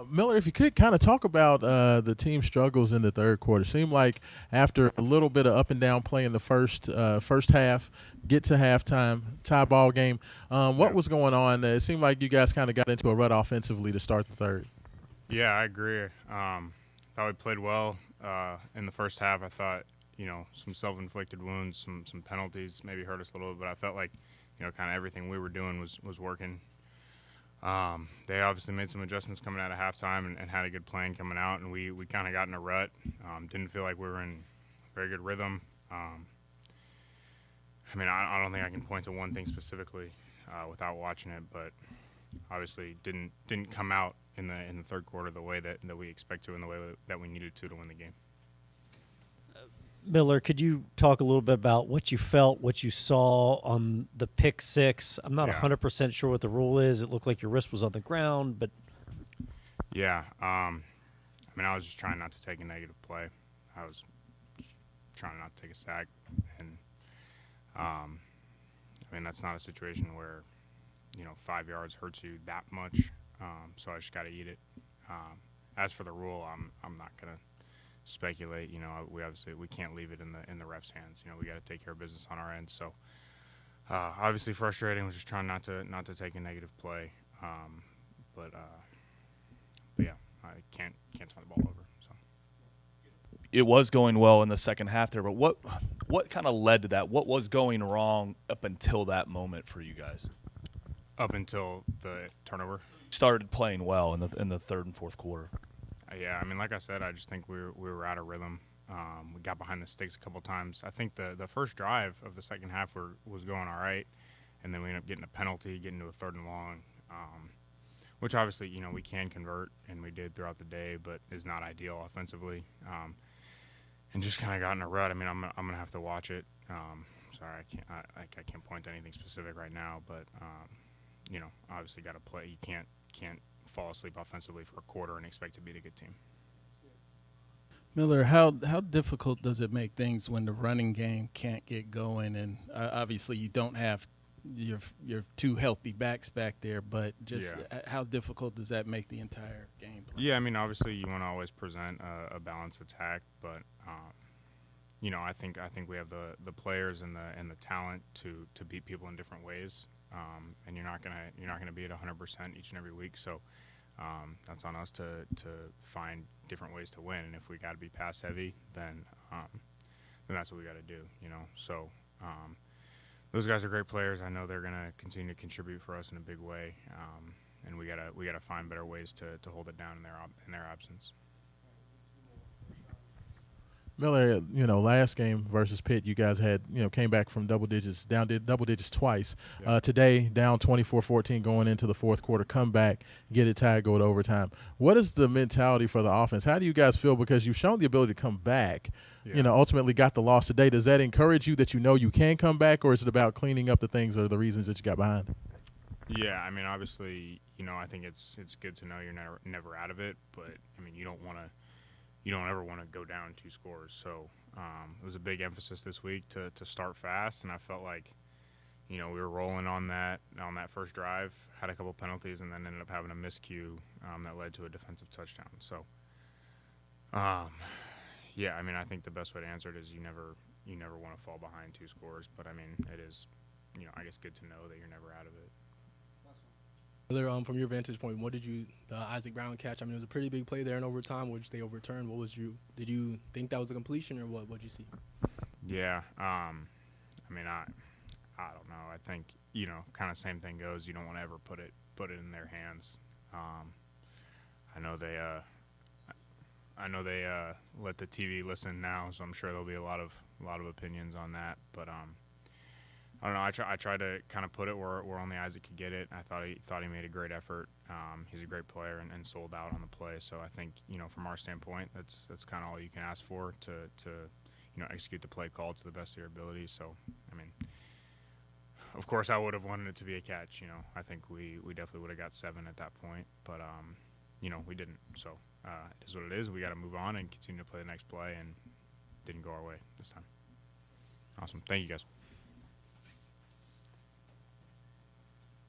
Miller, if you could kind of talk about the team struggles in the third quarter. Seemed like after a little bit of up and down play in the first half, get to halftime, tie ball game. What Yeah. was going on? It seemed like you guys kind of got into a rut offensively to start the third. Yeah, I agree. Thought we played well in the first half. I thought, some self-inflicted wounds, some penalties maybe hurt us a little bit, but I felt like, kind of everything we were doing was working. They obviously made some adjustments coming out of halftime and had a good plan coming out, and we kind of got in a rut. Didn't feel like we were in very good rhythm. I don't think I can point to one thing specifically without watching it, but obviously didn't come out in the third quarter the way that we expect to and the way that we needed to win the game. Miller, could you talk a little bit about what you felt, what you saw on the pick six? I'm not Yeah. 100% sure what the rule is. It looked like your wrist was on the ground, but Yeah, I was just trying not to take a negative play. I was trying not to take a sack, and that's not a situation where 5 yards hurts you that much. So I just got to eat it. As for the rule, I'm not gonna speculate. We can't leave it in the refs' hands. We got to take care of business on our end. So obviously frustrating. Was just trying not to take a negative play. But yeah, I can't turn the ball over. So It was going well in the second half there, but what kind of led to that? What was going wrong up until that moment for you guys? up until the turnover. Started playing well in the third and fourth quarter. Yeah, like I said, I just think we were out of rhythm. We got behind the sticks a couple times. I think the first drive of the second half was going all right, and then we ended up getting a penalty, getting to a third and long, which obviously we can convert, and we did throughout the day, but is not ideal offensively. And just kind of got in a rut. I'm gonna have to watch it. Sorry, I can't point to anything specific right now, but obviously got to play. You can't fall asleep offensively for a quarter and expect to beat a good team. Miller, how difficult does it make things when the running game can't get going? And obviously you don't have your two healthy backs back there, but just how difficult does that make the entire game plan? Yeah, obviously you want to always present a balanced attack, but I think we have the players and the talent to beat people in different ways, and you're not gonna be at 100% each and every week. So that's on us to find different ways to win. And if we got to be pass heavy, then that's what we got to do. So those guys are great players. I know they're gonna continue to contribute for us in a big way, and we gotta find better ways to hold it down in their absence. Miller, last game versus Pitt, you guys had, came back from double digits, did double digits twice. Yeah. Today, down 24-14 going into the fourth quarter, come back, get it tied, go to overtime. What is the mentality for the offense? How do you guys feel? Because you've shown the ability to come back, ultimately got the loss today. Does that encourage you that you can come back, or is it about cleaning up the things or the reasons that you got behind? Yeah, obviously, I think it's good to know you're never out of it, but you don't ever want to go down 2 scores. So it was a big emphasis this week to start fast, and I felt like, we were rolling on that first drive, had a couple penalties, and then ended up having a miscue that led to a defensive touchdown. So, I think the best way to answer it is you never want to fall behind 2 scores, but it is, I guess good to know that you're never out of it. From your vantage point, what did the Isaac Brown catch? It was a pretty big play there in overtime, which they overturned. Did you think that was a completion, or what did you see? Yeah, I don't know. I think, kind of same thing goes. You don't want to ever put it in their hands. I know they let the TV listen now, so I'm sure there'll be a lot of opinions on that, but I don't know. I tried to kind of put it where only Isaac could get it. I thought he made a great effort. He's a great player and sold out on the play. So I think from our standpoint, that's kind of all you can ask for to execute the play call to the best of your ability. So of course I would have wanted it to be a catch. I think we definitely would have got 7 at that point, but we didn't. So it is what it is. We got to move on and continue to play the next play, and didn't go our way this time. Awesome. Thank you guys.